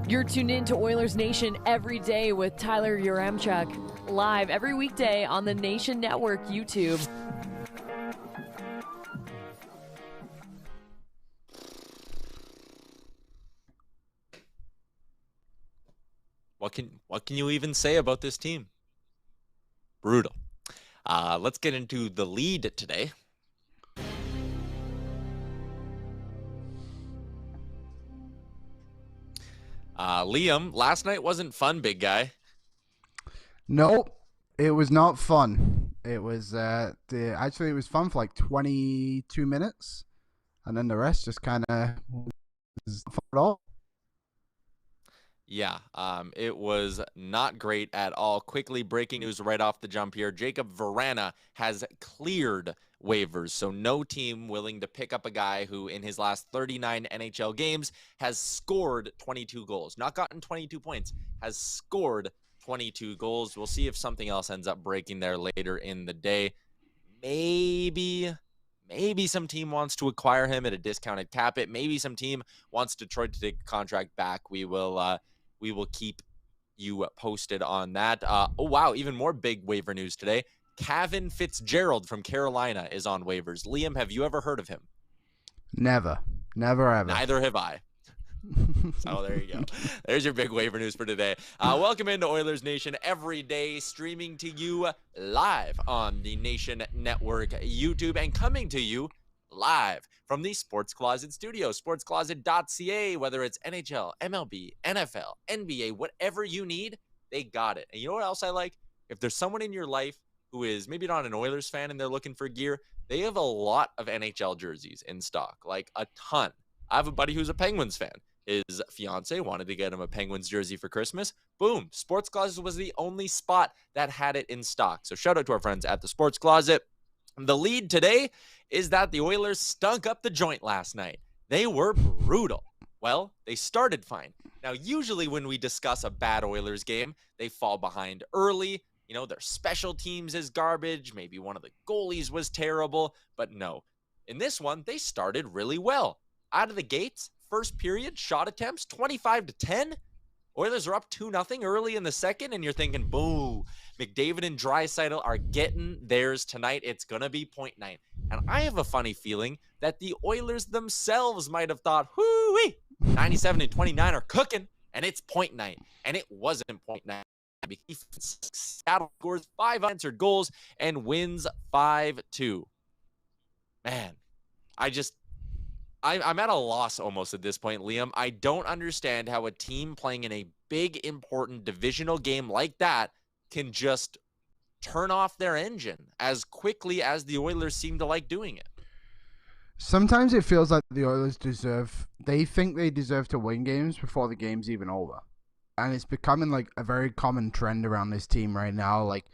You're tuned in to Oilers Nation every day with Tyler Yaremchuk, live every weekday on the Nation Network YouTube. What can you even say about this team? Brutal. Let's get into the lead today. Liam, last night wasn't fun, big guy. Nope, it was not fun. It was actually it was fun for like 22 minutes, and then the rest just kind of was not fun at all. Yeah, it was not great at all. Quickly breaking news right off the jump here. Jacob Vrana has cleared waivers, so no team willing to pick up a guy who in his last 39 NHL games has scored 22 goals. Not gotten 22 points, has scored 22 goals. We'll see if something else ends up breaking there later in the day. Maybe some team wants to acquire him at a discounted cap it. Maybe some team wants Detroit to take a contract back. We will keep you posted on that. Oh, wow. Even more big waiver news today. Kevin Fitzgerald from Carolina is on waivers. Liam, have you ever heard of him? Never, ever. Neither have I. So there you go. There's your big waiver news for today. Welcome into Oilers Nation every day, streaming to you live on the Nation Network YouTube and coming to you live from the Sports Closet studio, sportscloset.ca. Whether it's NHL, MLB, NFL, NBA, whatever you need, they got it. And you know what else I like? If there's someone in your life who is maybe not an Oilers fan and they're looking for gear, they have a lot of NHL jerseys in stock, like a ton. I have a buddy who's a Penguins fan. His fiance wanted to get him a Penguins jersey for Christmas. Boom. Sports Closet was the only spot that had it in stock. So shout out to our friends at the Sports Closet. The lead today is that the Oilers stunk up the joint last night. They were brutal. Well, they started fine. Now, usually when we discuss a bad Oilers game, they fall behind early. You know, their special teams is garbage. Maybe one of the goalies was terrible. But no, in this one, they started really well. Out of the gates, first period, shot attempts, 25-10. Oilers are up 2-0 early in the second, and you're thinking, boo, McDavid and Draisaitl are getting theirs tonight. It's going to be .9. And I have a funny feeling that the Oilers themselves might have thought, whoo-wee, 97-29 are cooking, and it's .9. And it wasn't .9. Seattle scores 5 unanswered goals and wins 5-2. Man, I'm at a loss almost at this point, Liam. I don't understand how a team playing in a big, important divisional game like that can just turn off their engine as quickly as the Oilers seem to like doing it. Sometimes it feels like the Oilers they think they deserve to win games before the game's even over. And it's becoming like a very common trend around this team right now. Like,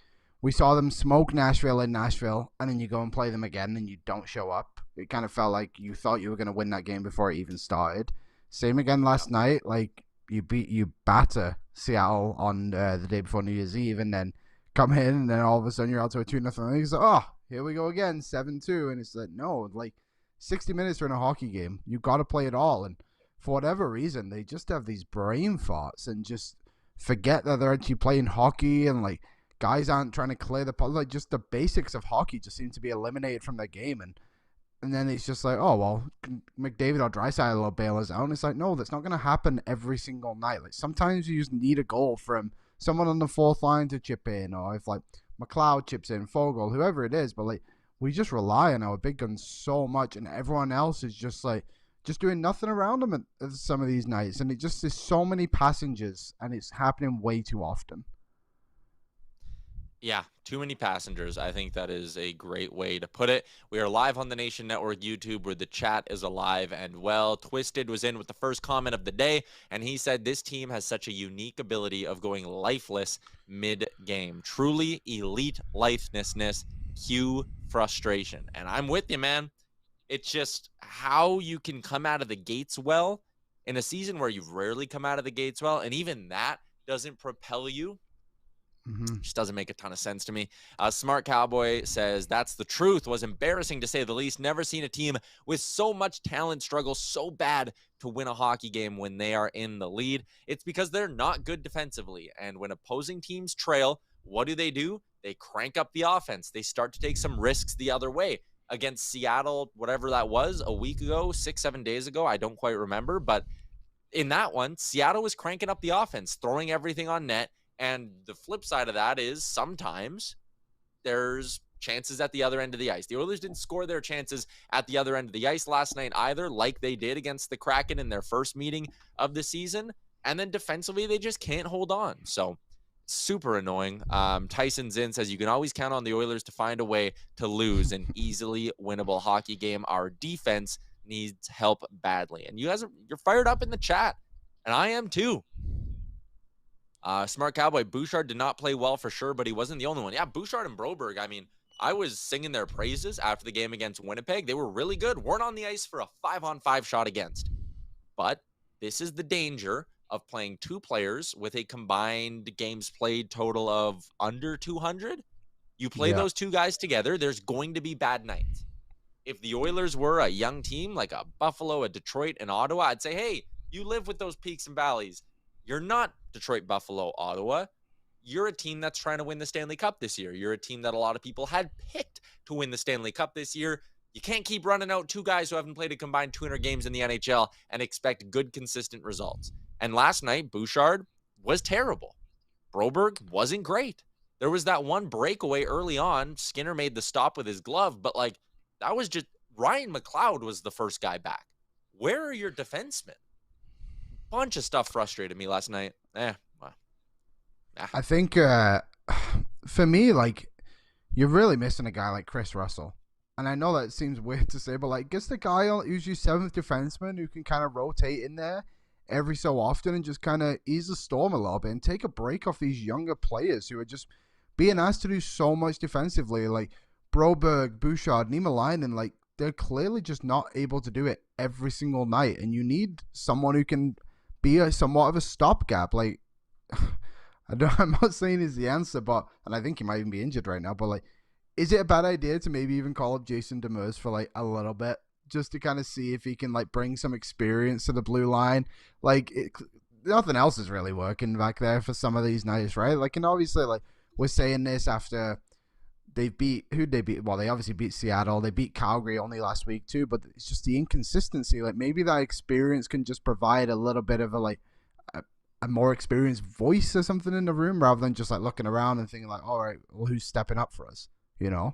we saw them smoke Nashville in Nashville, and then you go and play them again and you don't show up. It kind of felt like you thought you were going to win that game before it even started. Same again last night. Like, you batter Seattle on the day before New Year's Eve, and then come in, and then all of a sudden you're out to a 2-0 lead. It's like, oh, here we go again, 7-2. And it's like, no, like 60 minutes in a hockey game, you got to play it all. And for whatever reason, they just have these brain farts and just forget that they're actually playing hockey, and like guys aren't trying to clear the puck. Like, just the basics of hockey just seem to be eliminated from their game. And then it's just like, oh, well, McDavid or Draisaitl will bail us out. And it's like, no, that's not going to happen every single night. Like, sometimes you just need a goal from someone on the fourth line to chip in, or if like McLeod chips in, Fogle, whoever it is. But like, we just rely on our big guns so much, and everyone else is just like just doing nothing around them at some of these nights. And it just is so many passengers, and it's happening way too often. Yeah, too many passengers. I think that is a great way to put it. We are live on the Nation Network YouTube, where the chat is alive and well. Twisted was in with the first comment of the day, and he said this team has such a unique ability of going lifeless mid-game. Truly elite lifelessness. Cue frustration. And I'm with you, man. It's just how you can come out of the gates well in a season where you've rarely come out of the gates well, and even that doesn't propel you Just doesn't make a ton of sense to me. Smart Cowboy says, that's the truth. Was embarrassing to say the least. Never seen a team with so much talent struggle so bad to win a hockey game when they are in the lead. It's because they're not good defensively. And when opposing teams trail, what do? They crank up the offense. They start to take some risks the other way. Against Seattle, whatever that was, a week ago, 6-7 days ago, I don't quite remember. But in that one, Seattle was cranking up the offense, throwing everything on net. And the flip side of that is sometimes there's chances at the other end of the ice. The Oilers didn't score their chances at the other end of the ice last night either, like they did against the Kraken in their first meeting of the season. And then defensively, they just can't hold on. So super annoying. Tyson's in says, you can always count on the Oilers to find a way to lose an easily winnable hockey game. Our defense needs help badly. And you guys you're fired up in the chat. And I am too. Smart Cowboy, Bouchard did not play well for sure, but he wasn't the only one. Yeah, Bouchard and Broberg, I mean, I was singing their praises after the game against Winnipeg. They were really good. Weren't on the ice for a 5-on-5 shot against. But this is the danger of playing two players with a combined games played total of under 200. You play those two guys together, there's going to be bad nights. If the Oilers were a young team like a Buffalo, a Detroit, and Ottawa, I'd say, hey, you live with those peaks and valleys. You're not Detroit, Buffalo, Ottawa. You're a team that's trying to win the Stanley Cup this year. You're a team that a lot of people had picked to win the Stanley Cup this year. You can't keep running out two guys who haven't played a combined 200 games in the NHL and expect good, consistent results. And last night, Bouchard was terrible. Broberg wasn't great. There was that one breakaway early on. Skinner made the stop with his glove, but that was just Ryan McLeod was the first guy back. Where are your defensemen? Bunch of stuff frustrated me last night. I think for me, you're really missing a guy like Chris Russell. And I know that seems weird to say, but just the guy who's your seventh defenseman who can kind of rotate in there every so often and just kind of ease the storm a little bit and take a break off these younger players who are just being asked to do so much defensively. Like Broberg, Bouchard, Niemelainen, they're clearly just not able to do it every single night. And you need someone who can be somewhat of a stopgap. I'm not saying he's the answer, and I think he might even be injured right now, but is it a bad idea to maybe even call up Jason Demers for a little bit just to kind of see if he can bring some experience to the blue line? Nothing else is really working back there for some of these nights, right? And obviously we're saying this after who'd they beat? Well, they obviously beat Seattle. They beat Calgary only last week too, but it's just the inconsistency. Maybe that experience can just provide a little bit of a more experienced voice or something in the room rather than just looking around and thinking all right, well, who's stepping up for us? Yeah.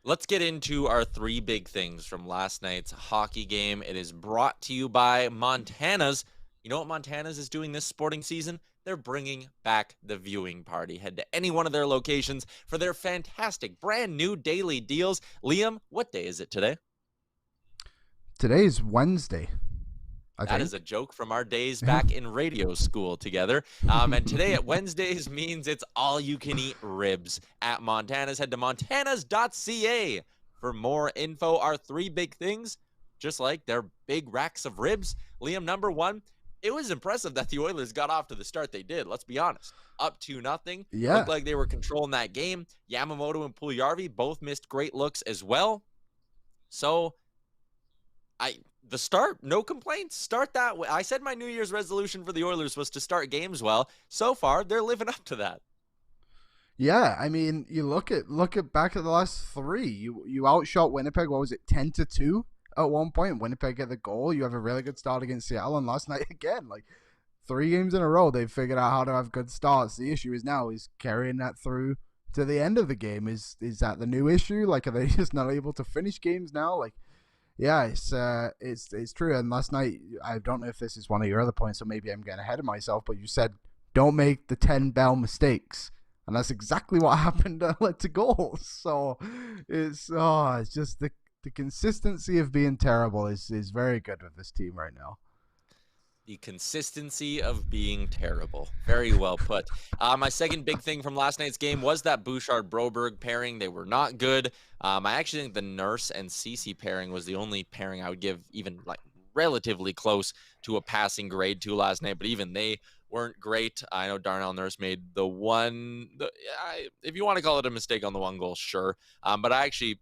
Let's get into our three big things from last night's hockey game. It is brought to you by Montana's. You know what Montana's is doing this sporting season? They're bringing back the viewing party. Head to any one of their locations for their fantastic brand new daily deals. Liam, what day is it today? Today is Wednesday. That is a joke from our days back in radio school together. And today at Wednesdays means it's all you can eat ribs at Montana's. Head to montanas.ca for more info. Our three big things, just like their big racks of ribs. Liam, number one, it was impressive that the Oilers got off to the start they did. Let's be honest. Up 2-0. Yeah. Looked like they were controlling that game. Yamamoto and Puljujarvi both missed great looks as well. So the start, no complaints. Start that way. I said my New Year's resolution for the Oilers was to start games well. So far, they're living up to that. Yeah, I mean, you look at back at the last three. You outshot Winnipeg. What was it, 10-2 at one point? Winnipeg get the goal. You have a really good start against Seattle, and last night again, 3 games in a row, they've figured out how to have good starts. The issue is now is carrying that through to the end of the game. Is that the new issue? Are they just not able to finish games now? Yeah, it's true. And last night, I don't know if this is one of your other points, so maybe I'm getting ahead of myself, but you said don't make the 10 Bell mistakes, and that's exactly what happened. Led to goals. So it's just the consistency of being terrible is very good with this team right now. The consistency of being terrible. Very well put. My second big thing from last night's game was that Bouchard-Broberg pairing. They were not good. I actually think the Nurse and Ceci pairing was the only pairing I would give even relatively close to a passing grade to last night, but even they weren't great. I know Darnell Nurse made if you want to call it a mistake on the one goal, sure. But I actually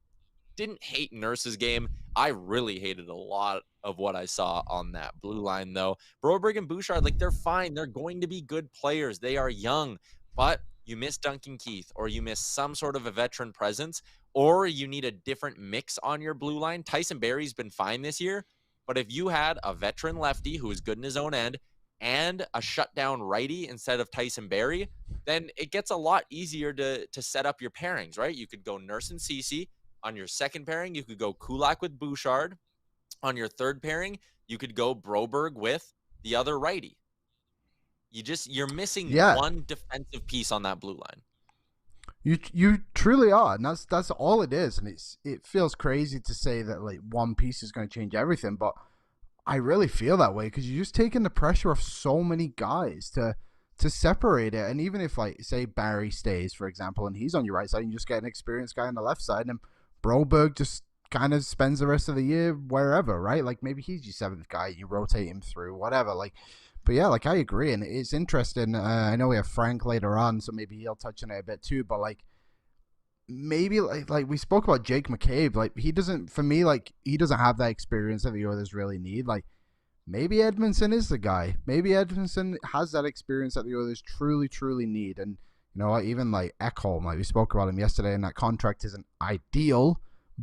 didn't hate Nurse's game. I really hated a lot of what I saw on that blue line, though. Broberg and Bouchard, like, they're fine. They're going to be good players. They are young, but you miss Duncan Keith, or you miss some sort of a veteran presence, or you need a different mix on your blue line. Tyson Barrie's been fine this year, but if you had a veteran lefty who is good in his own end and a shutdown righty instead of Tyson Barrie, then it gets a lot easier to set up your pairings, right? You could go Nurse and Ceci. On your second pairing, you could go Kulak with Bouchard. On your third pairing, you could go Broberg with the other righty. You're missing one defensive piece on that blue line. You truly are, and that's all it is. And it feels crazy to say that like one piece is going to change everything, but I really feel that way because you're just taking the pressure off so many guys to separate it. And even if, like, say Barrie stays, for example, and he's on your right side, and you just get an experienced guy on the left side, and Broberg just kind of spends the rest of the year wherever, right? Like, maybe he's your seventh guy, you rotate him through, whatever. Like, but yeah, like, I agree, and it's interesting. I know we have Frank later on, so maybe he'll touch on it a bit too, but like, maybe like we spoke about Jake McCabe, like he doesn't have that experience that the Oilers really need. Like, maybe Edmondson is the guy. Maybe Edmondson has that experience that the Oilers truly need. And you know what, even like Ekholm, like we spoke about him yesterday, and that contract isn't ideal,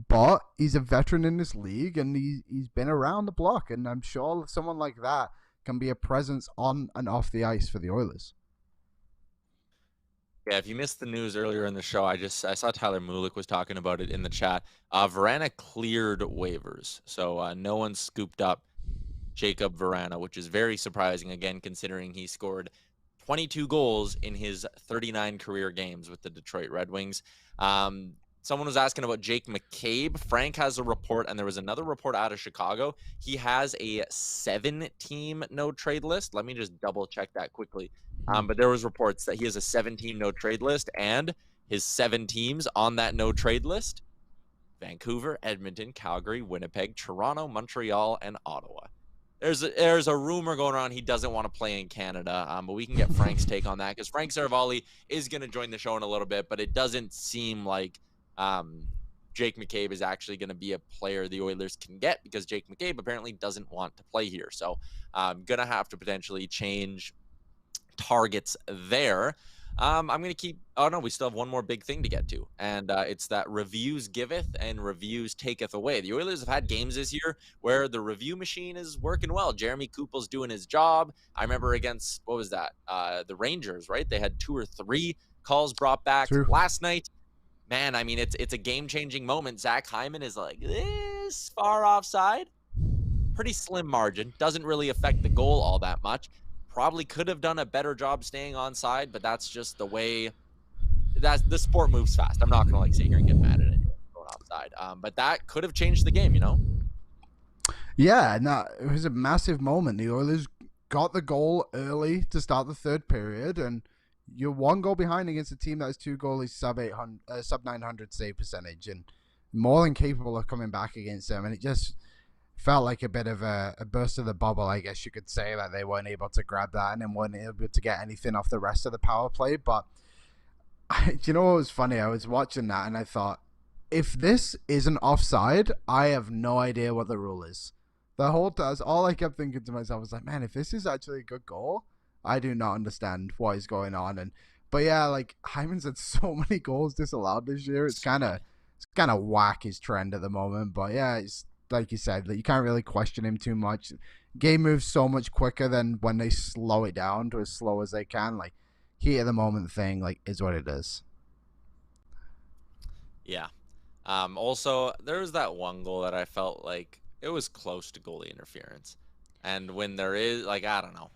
but he's a veteran in this league and he's been around the block, and I'm sure someone like that can be a presence on and off the ice for the Oilers. Yeah, if you missed the news earlier in the show, I saw Tyler Mulick was talking about it in the chat. Verana cleared waivers, so no one scooped up Jacob Verana, which is very surprising, again, considering he scored 22 goals in his 39 career games with the Detroit Red Wings. Someone was asking about Jake McCabe. Frank has a report, and there was another report out of Chicago. He has a 7-team no-trade list. Let me just double-check that quickly. But there was reports that he has a 7-team no-trade list, and his 7 teams on that no-trade list: Vancouver, Edmonton, Calgary, Winnipeg, Toronto, Montreal, and Ottawa. There's a rumor going around he doesn't want to play in Canada, but we can get Frank's take on that, because Frank Seravalli is going to join the show in a little bit, but it doesn't seem like Jake McCabe is actually going to be a player the Oilers can get, because Jake McCabe apparently doesn't want to play here. So I'm going to have to potentially change targets there. I'm going to keep... Oh, no, we still have one more big thing to get to, and it's that reviews giveth and reviews taketh away. The Oilers have had games this year where the review machine is working well. Jeremy Kupel's doing his job. I remember against, what was that? The Rangers, right? They had 2 or 3 calls brought back last night. Man, I mean, it's a game-changing moment. Zach Hyman is like this far offside. Pretty slim margin. Doesn't really affect the goal all that much. Probably could have done a better job staying onside, but that's just the way the sport moves fast. I'm not going to like sit here and get mad at anyone going offside. But that could have changed the game, you know? Yeah, no, it was a massive moment. The Oilers got the goal early to start the third period, and you're 1 goal behind against a team that has 2 goalies sub 900 save percentage, and more than capable of coming back against them. And it just felt like a bit of a burst of the bubble, I guess you could say, that they weren't able to grab that and then weren't able to get anything off the rest of the power play. But do you know what was funny? I was watching that and I thought, if this isn't offside, I have no idea what the rule is. The whole time, all I kept thinking to myself was like, man, if this is actually a good goal, I do not understand what is going on. But yeah, like, Hyman's had so many goals disallowed this year. It's kind of whack, his trend at the moment. But yeah, it's like you said, like, you can't really question him too much. Game moves so much quicker than when they slow it down to as slow as they can. Like, heat of the moment thing, like, is what it is. Yeah. Also, there was that one goal that I felt like it was close to goalie interference. And when there is, like, I don't know.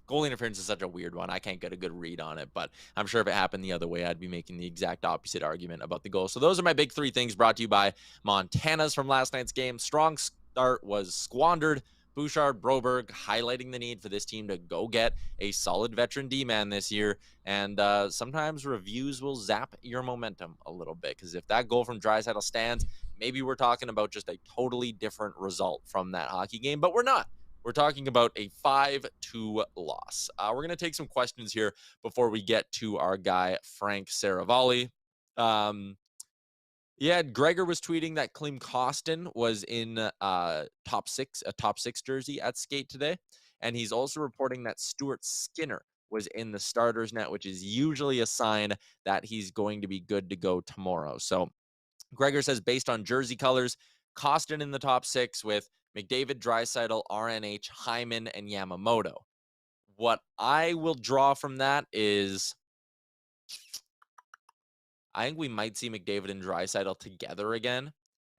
Goalie interference is such a weird one. I can't get a good read on it, but I'm sure if it happened the other way, I'd be making the exact opposite argument about the goal. So those are my big 3 things, brought to you by Montana's from last night's game. Strong start was squandered. Bouchard, Broberg, highlighting the need for this team to go get a solid veteran D-man this year. And sometimes reviews will zap your momentum a little bit, because if that goal from Draisaitl stands, maybe we're talking about just a totally different result from that hockey game, but we're not. We're talking about a 5-2 loss. We're going to take some questions here before we get to our guy, Frank Seravalli. Yeah, Gregor was tweeting that Klim Kostin was in a top six jersey at skate today. And he's also reporting that Stuart Skinner was in the starters net, which is usually a sign that he's going to be good to go tomorrow. So Gregor says, based on jersey colors, Kostin in the top six with McDavid, Draisaitl, RNH, Hyman, and Yamamoto. What I will draw from that is I think we might see McDavid and Draisaitl together again.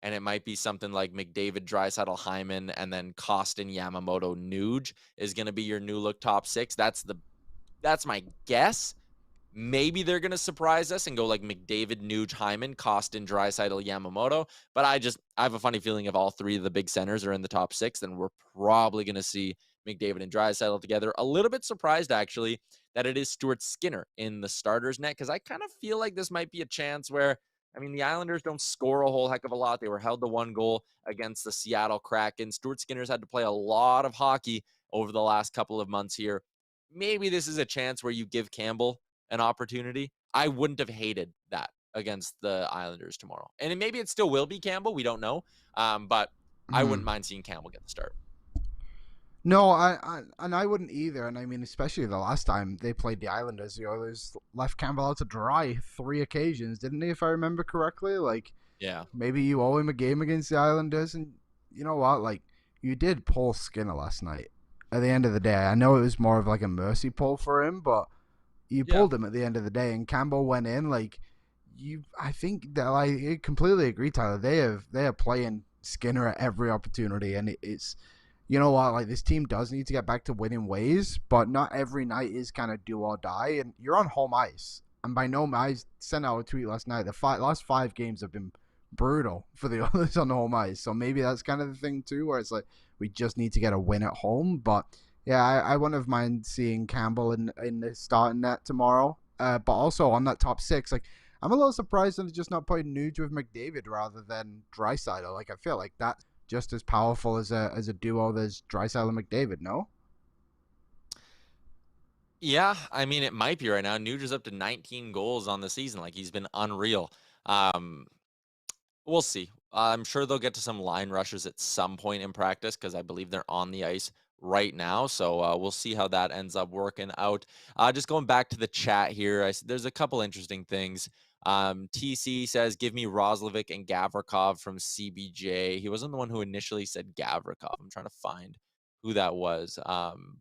And it might be something like McDavid, Draisaitl, Hyman, and then Kostin, Yamamoto, Nuge is going to be your new look top six. That's my guess. Maybe they're going to surprise us and go like McDavid, Nuge, Hyman, Kostin, Draisaitl, Yamamoto. But I have a funny feeling if all three of the big centers are in the top six, then we're probably going to see McDavid and Draisaitl together. A little bit surprised, actually, that it is Stuart Skinner in the starters net, because I kind of feel like this might be a chance where, I mean, the Islanders don't score a whole heck of a lot. They were held to 1 goal against the Seattle Kraken. Stuart Skinner's had to play a lot of hockey over the last couple of months here. Maybe this is a chance where you give Campbell an opportunity. I wouldn't have hated that against the Islanders tomorrow. And maybe it still will be Campbell. We don't know. But I wouldn't mind seeing Campbell get the start. No, I wouldn't either. And I mean, especially the last time they played the Islanders, the Oilers left Campbell out to dry 3 occasions, didn't they, if I remember correctly? Like, yeah, maybe you owe him a game against the Islanders. And you know what? Like, you did pull Skinner last night. At the end of the day, I know it was more of like a mercy pull for him, but you pulled him at the end of the day, and Campbell went in. Like, I think that I completely agree, Tyler. They are playing Skinner at every opportunity, and it's, you know what, like, this team does need to get back to winning ways, but not every night is kind of do or die, and you're on home ice. And by no means, I sent out a tweet last night. The last 5 games have been brutal for the Oilers on home ice, so maybe that's kind of the thing too, where it's like we just need to get a win at home. But yeah, I wouldn't have mind seeing Campbell in the starting net tomorrow. But also on that top 6, like, I'm a little surprised that they're just not putting Nuge with McDavid rather than Draisaitl. Like, I feel like that's just as powerful as a duo as Draisaitl and McDavid, no? Yeah, I mean, it might be right now. Nuge is up to 19 goals on the season. Like, he's been unreal. We'll see. I'm sure they'll get to some line rushes at some point in practice, because I believe they're on the ice right now. So we'll see how that ends up working out. Just going back to the chat here, there's a couple interesting things. TC says, give me Roslovic and Gavrikov from CBJ. He wasn't the one who initially said Gavrikov. I'm trying to find who that was.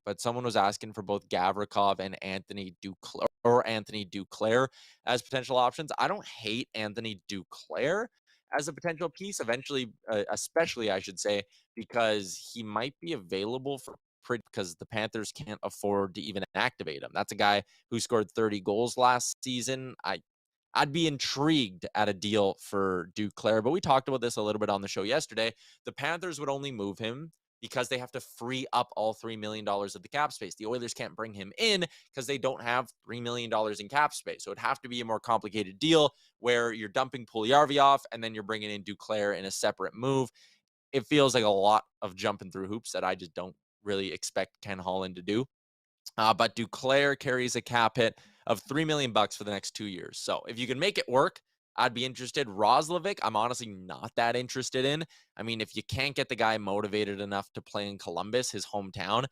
But someone was asking for both Gavrikov and Anthony Duclair as potential options. I don't hate Anthony Duclair as a potential piece eventually, especially I should say, because he might be available for because the Panthers can't afford to even activate him. That's a guy who scored 30 goals last season. I'd be intrigued at a deal for Duclair, but we talked about this a little bit on the show yesterday. The Panthers would only move him because they have to free up all $3 million of the cap space. The Oilers can't bring him in because they don't have $3 million in cap space. So it'd have to be a more complicated deal where you're dumping Puljujärvi and then you're bringing in Duclair in a separate move. It feels like a lot of jumping through hoops that I just don't really expect Ken Holland to do. But Duclair carries a cap hit of $3 million for the next 2 years. So if you can make it work, I'd be interested. Roslovic, I'm honestly not that interested in. I mean, if you can't get the guy motivated enough to play in Columbus, his hometown,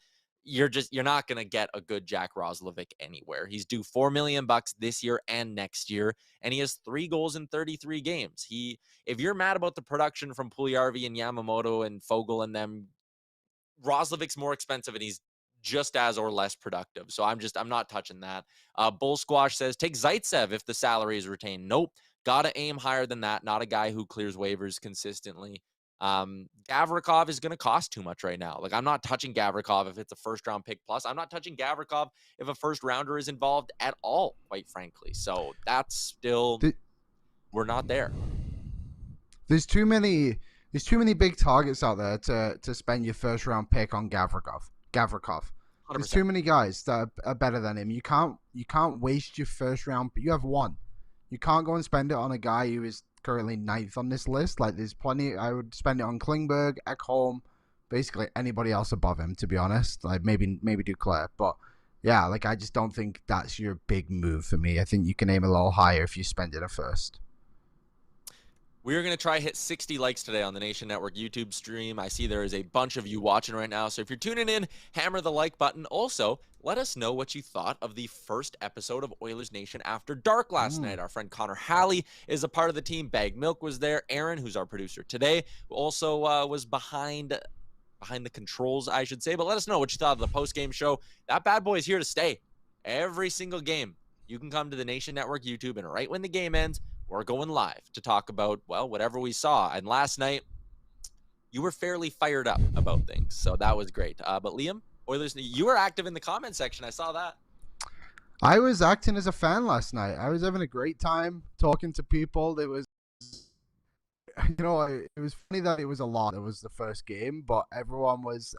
you're not going to get a good Jack Roslovic anywhere. He's due $4 million this year and next year, and he has 3 goals in 33 games. If you're mad about the production from Puljujärvi and Yamamoto and Fogle and them, Roslovic's more expensive and he's just as or less productive. So I'm not touching that. Bull Squash says, take Zaitsev if the salary is retained. Nope. Got to aim higher than that. Not a guy who clears waivers consistently. Gavrikov is going to cost too much right now. Like, I'm not touching Gavrikov if it's a first-round pick plus. I'm not touching Gavrikov if a first-rounder is involved at all, quite frankly. So that's still, we're not there. There's too many big targets out there to spend your first-round pick on Gavrikov. 100%. There's too many guys that are better than him. You can't waste your first-round. You have one. You can't go and spend it on a guy who is currently 9th on this list. Like, there's plenty. I would spend it on Klingberg, Ekholm, basically anybody else above him, to be honest. Like maybe Duclair, but yeah, like I just don't think that's your big move for me. I think you can aim a little higher if you spend it at first. We are going to try hit 60 likes today on the Nation Network YouTube stream. I see there is a bunch of you watching right now. So if you're tuning in, hammer the like button. Also, let us know what you thought of the first episode of Oilers Nation After Dark last night. Our friend Connor Halley is a part of the team. Bag Milk was there. Aaron, who's our producer today, also was behind the controls, I should say. But let us know what you thought of the post-game show. That bad boy is here to stay. Every single game, you can come to the Nation Network YouTube, and right when the game ends, we're going live to talk about, well, whatever we saw. And last night, you were fairly fired up about things, so that was great. But Liam, Oilers, you were active in the comment section. I saw that. I was acting as a fan last night. I was having a great time talking to people. It was, it was funny that it was a lot. It was the first game, but everyone was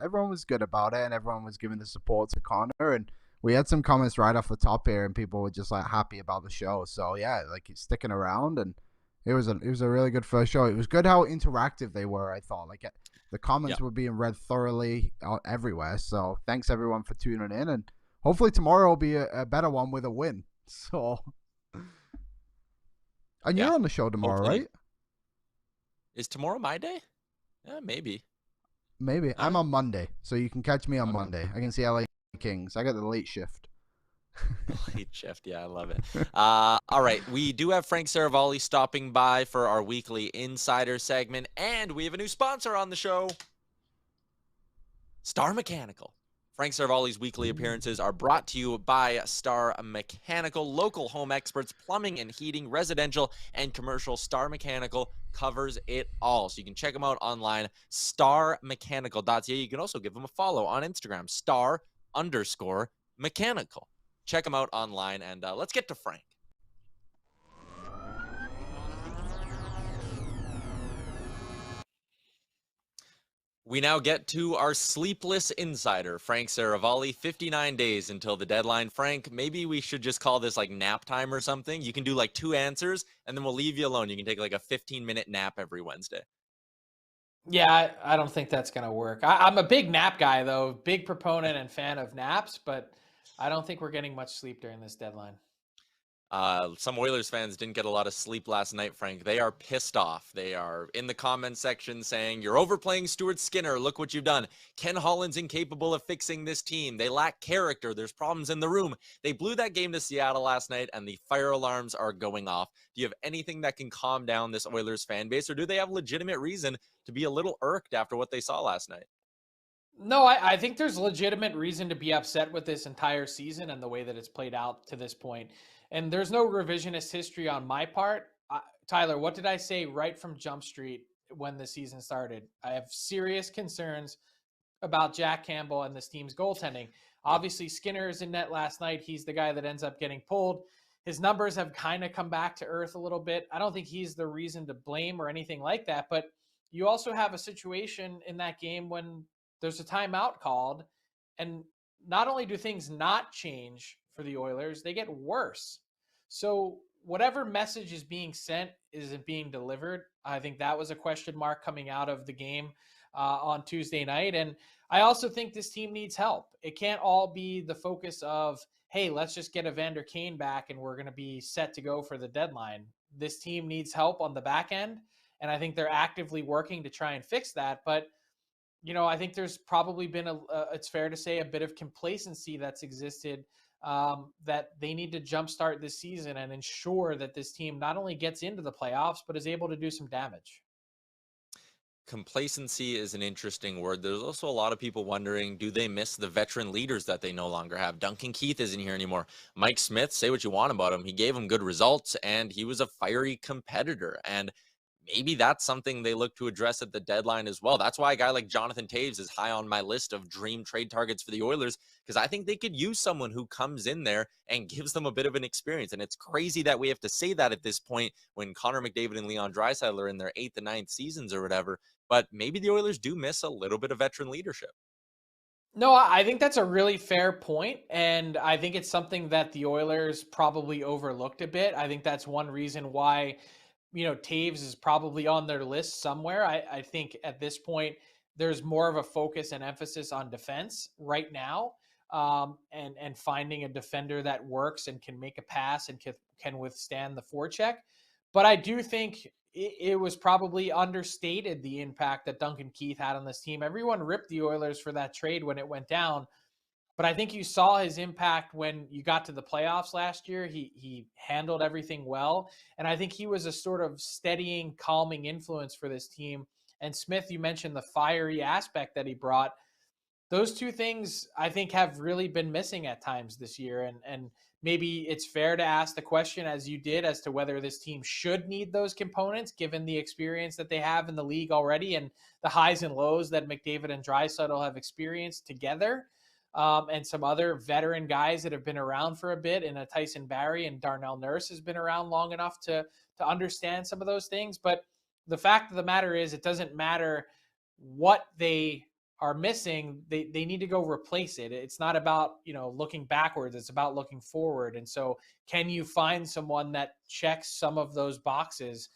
good about it, and everyone was giving the support to Connor. And we had some comments right off the top here, and people were just like happy about the show. So yeah, like it's sticking around, and it was a really good first show. It was good how interactive they were. I thought like the comments were being read thoroughly everywhere. So thanks everyone for tuning in, and hopefully tomorrow will be a better one with a win. So, and you're on the show tomorrow, hopefully. Right? Is tomorrow my day? Yeah, maybe. Maybe. I'm on Monday, so you can catch me on Monday. I can see LA Kings. I got the late shift. Late shift, yeah, I love it. All right, we do have Frank Seravalli stopping by for our weekly Insider segment, and we have a new sponsor on the show, Star Mechanical. Frank Seravalli's weekly appearances are brought to you by Star Mechanical, local home experts, plumbing and heating, residential and commercial. Star Mechanical covers it all. So you can check them out online, starmechanical.ca. You can also give them a follow on Instagram, star_mechanical. Check them out online, and let's get to Frank. We now get to our sleepless insider, Frank Seravalli. 59 days until the deadline. Frank, maybe we should just call this like nap time or something. You can do like 2 answers, and then we'll leave you alone. You can take like a 15-minute nap every Wednesday. Yeah, I don't think that's going to work. I'm a big nap guy, though. Big proponent and fan of naps, but I don't think we're getting much sleep during this deadline. Some Oilers fans didn't get a lot of sleep last night, Frank. They are pissed off. They are in the comment section saying, you're overplaying Stuart Skinner. Look what you've done. Ken Holland's incapable of fixing this team. They lack character. There's problems in the room. They blew that game to Seattle last night, and the fire alarms are going off. Do you have anything that can calm down this Oilers fan base, or do they have legitimate reason to be a little irked after what they saw last night? No, I think there's legitimate reason to be upset with this entire season and the way that it's played out to this point. And there's no revisionist history on my part. Tyler, what did I say right from Jump Street when the season started? I have serious concerns about Jack Campbell and this team's goaltending. Obviously, Skinner is in net last night. He's the guy that ends up getting pulled. His numbers have kind of come back to earth a little bit. I don't think he's the reason to blame or anything like that. But you also have a situation in that game when there's a timeout called, and not only do things not change for the Oilers, they get worse. So whatever message is being sent, is it being delivered? I think that was a question mark coming out of the game on Tuesday night. And I also think this team needs help. It can't all be the focus of, hey, let's just get Evander Kane back and we're going to be set to go for the deadline. This team needs help on the back end, and I think they're actively working to try and fix that. But I think there's probably been it's fair to say, a bit of complacency that's existed, that they need to jumpstart this season and ensure that this team not only gets into the playoffs, but is able to do some damage. Complacency is an interesting word. There's also a lot of people wondering, do they miss the veteran leaders that they no longer have? Duncan Keith isn't here anymore. Mike Smith, say what you want about him. He gave them good results, and he was a fiery competitor. And maybe that's something they look to address at the deadline as well. That's why a guy like Jonathan Toews is high on my list of dream trade targets for the Oilers, because I think they could use someone who comes in there and gives them a bit of an experience. And it's crazy that we have to say that at this point when Connor McDavid and Leon Draisaitl are in their 8th and 9th seasons or whatever. But maybe the Oilers do miss a little bit of veteran leadership. No, I think that's a really fair point, and I think it's something that the Oilers probably overlooked a bit. I think that's one reason why Toews is probably on their list somewhere. I think at this point, there's more of a focus and emphasis on defense right now, and finding a defender that works and can make a pass and can withstand the forecheck. But I do think it was probably understated, the impact that Duncan Keith had on this team. Everyone ripped the Oilers for that trade when it went down, but I think you saw his impact when you got to the playoffs last year. He handled everything well, and I think he was a sort of steadying, calming influence for this team. And Smith, you mentioned the fiery aspect that he brought. Those two things I think have really been missing at times this year. And maybe it's fair to ask the question, as you did, as to whether this team should need those components, given the experience that they have in the league already and the highs and lows that McDavid and Draisaitl have experienced together. And some other veteran guys that have been around for a bit, and a Tyson Barrie and Darnell Nurse has been around long enough to understand some of those things. But the fact of the matter is, it doesn't matter what they are missing. They need to go replace it. It's not about, looking backwards. It's about looking forward. And so can you find someone that checks some of those boxes?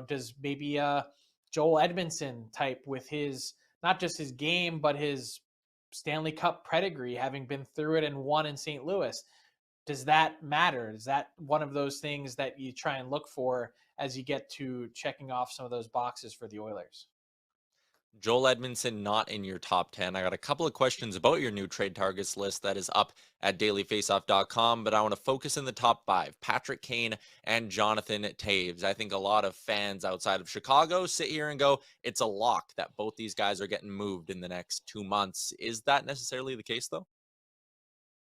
Does maybe a Joel Edmondson type, with his, not just his game, but his Stanley Cup pedigree, having been through it and won in St. Louis, does that matter? Is that one of those things that you try and look for as you get to checking off some of those boxes for the Oilers? Joel Edmondson not in your top 10. I got a couple of questions about your new trade targets list that is up at dailyfaceoff.com, but I want to focus in the top 5. Patrick Kane and Jonathan Toews. I think a lot of fans outside of Chicago sit here and go, it's a lock that both these guys are getting moved in the next 2 months. Is that necessarily the case, though?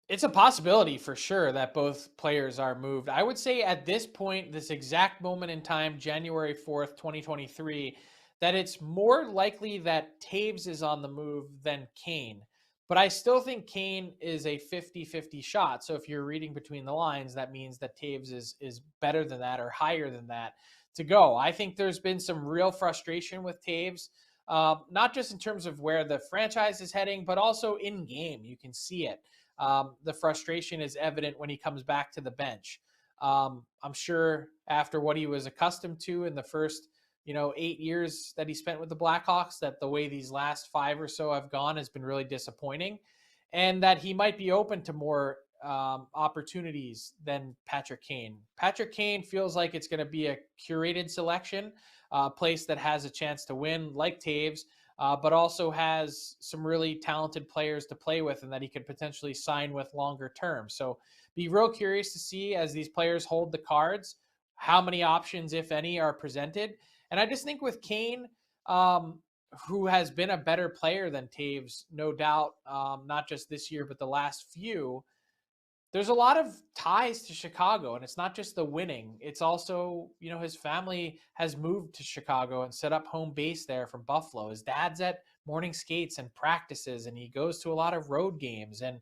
It's a possibility for sure that both players are moved. I would say at this point, this exact moment in time, January 4th, 2023, that it's more likely that Toews is on the move than Kane. But I still think Kane is a 50-50 shot. So if you're reading between the lines, that means that Toews is better than that or higher than that to go. I think there's been some real frustration with Toews, not just in terms of where the franchise is heading, but also in game. You can see it. The frustration is evident when he comes back to the bench. I'm sure after what he was accustomed to in the first 8 years that he spent with the Blackhawks, that the way these last 5 or so have gone has been really disappointing, and that he might be open to more opportunities than Patrick Kane. Patrick Kane feels like it's going to be a curated selection, a place that has a chance to win, like Toews, but also has some really talented players to play with, and that he could potentially sign with longer term. So be real curious to see, as these players hold the cards, how many options, if any, are presented. And I just think with Kane, who has been a better player than Toews, no doubt, not just this year, but the last few, there's a lot of ties to Chicago. And it's not just the winning. It's also, his family has moved to Chicago and set up home base there from Buffalo. His dad's at morning skates and practices, and he goes to a lot of road games. And,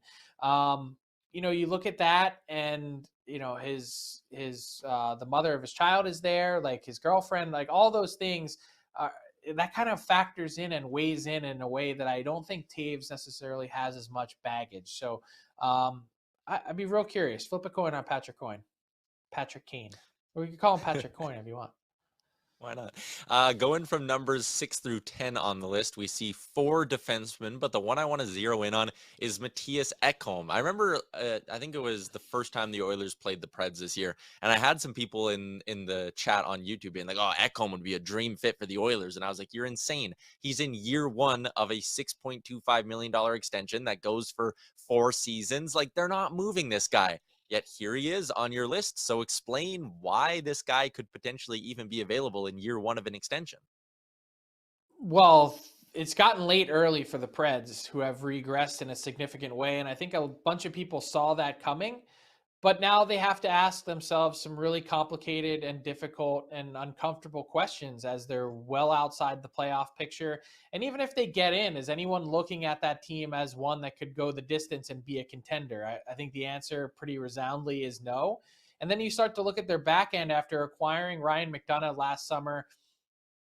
you look at that, and his the mother of his child is there, like his girlfriend, like all those things, that kind of factors in and weighs in a way that I don't think Toews necessarily has as much baggage. So I'd be real curious. Flip a coin on Patrick Kane, or you can call him Patrick Coin if you want. Why not? Going from numbers 6 through 10 on the list, we see 4 defensemen, but the one I want to zero in on is Mattias Ekholm. I remember, I think it was the first time the Oilers played the Preds this year, and I had some people in the chat on YouTube being like, oh, Ekholm would be a dream fit for the Oilers, and I was like, you're insane. He's in year 1 of a $6.25 million extension that goes for 4 seasons. Like, they're not moving this guy. Yet here he is on your list. So explain why this guy could potentially even be available in year 1 of an extension. Well, it's gotten late early for the Preds, who have regressed in a significant way. And I think a bunch of people saw that coming. But now they have to ask themselves some really complicated and difficult and uncomfortable questions, as they're well outside the playoff picture. And even if they get in, is anyone looking at that team as one that could go the distance and be a contender? I think the answer pretty resoundly is no. And then you start to look at their back end after acquiring Ryan McDonagh last summer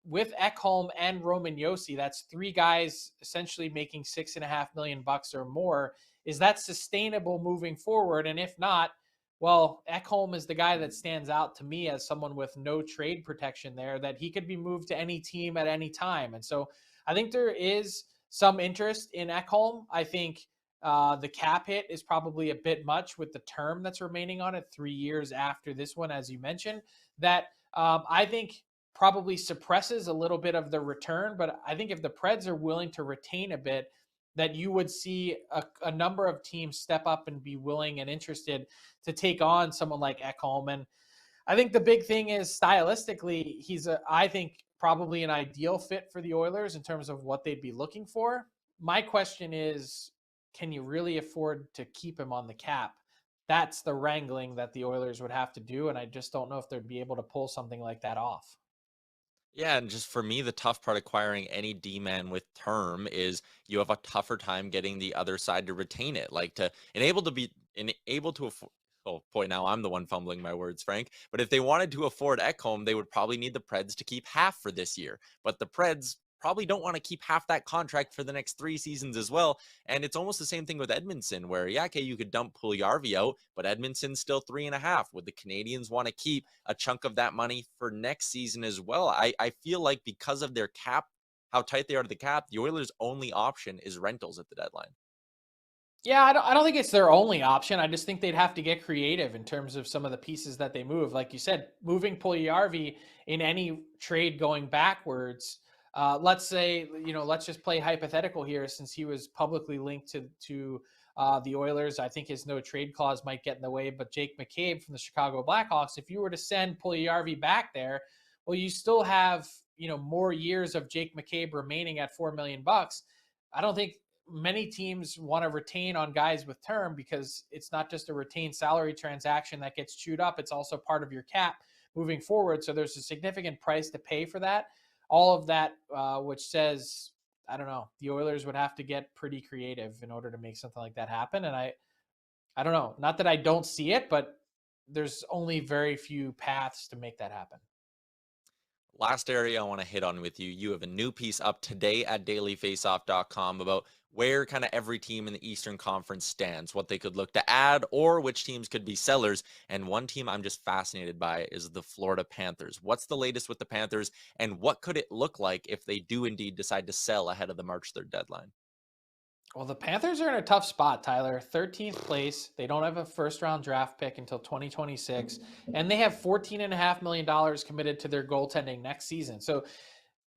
with Ekholm and Roman Josi. That's 3 guys essentially making $6.5 million or more. Is that sustainable moving forward? And if not, well, Ekholm is the guy that stands out to me as someone with no trade protection there, that he could be moved to any team at any time. And so I think there is some interest in Ekholm. I think the cap hit is probably a bit much with the term that's remaining on it, 3 years after this one, as you mentioned, that I think probably suppresses a little bit of the return. But I think if the Preds are willing to retain a bit, that you would see a number of teams step up and be willing and interested to take on someone like Ekholm. And I think the big thing is stylistically, I think probably an ideal fit for the Oilers in terms of what they'd be looking for. My question is, can you really afford to keep him on the cap? That's the wrangling that the Oilers would have to do, and I just don't know if they'd be able to pull something like that off. Yeah, and just for me, the tough part acquiring any D-man with term is you have a tougher time getting the other side to retain it, like to able to afford. Oh boy, now I'm the one fumbling my words, Frank. But if they wanted to afford Ekholm, they would probably need the Preds to keep half for this year. But the Preds probably don't want to keep half that contract for the next 3 seasons as well. And it's almost the same thing with Edmonton, where yeah, okay, you could dump Puljujarvi out, but Edmonton's still 3.5. Would the Canadians want to keep a chunk of that money for next season as well? I feel like because of their cap, how tight they are to the cap, the Oilers' only option is rentals at the deadline. Yeah, I don't think it's their only option. I just think they'd have to get creative in terms of some of the pieces that they move. Like you said, moving Puljujarvi in any trade going backwards. Let's say, let's just play hypothetical here, since he was publicly linked to the Oilers. I think his no trade clause might get in the way. But Jake McCabe from the Chicago Blackhawks, if you were to send Puljujarvi back there, well, you still have more years of Jake McCabe remaining at $4 million. I don't think many teams want to retain on guys with term, because it's not just a retained salary transaction that gets chewed up. It's also part of your cap moving forward. So there's a significant price to pay for that. All of that, which says, I don't know, the Oilers would have to get pretty creative in order to make something like that happen. And I don't know, not that I don't see it, but there's only very few paths to make that happen. Last area I want to hit on with you. You have a new piece up today at dailyfaceoff.com about where kind of every team in the Eastern Conference stands, what they could look to add, or which teams could be sellers. And one team I'm just fascinated by is the Florida Panthers. What's the latest with the Panthers, and what could it look like if they do indeed decide to sell ahead of the March 3rd deadline? Well, the Panthers are in a tough spot, Tyler. 13th place. They don't have a first-round draft pick until 2026, and they have $14.5 million committed to their goaltending next season. So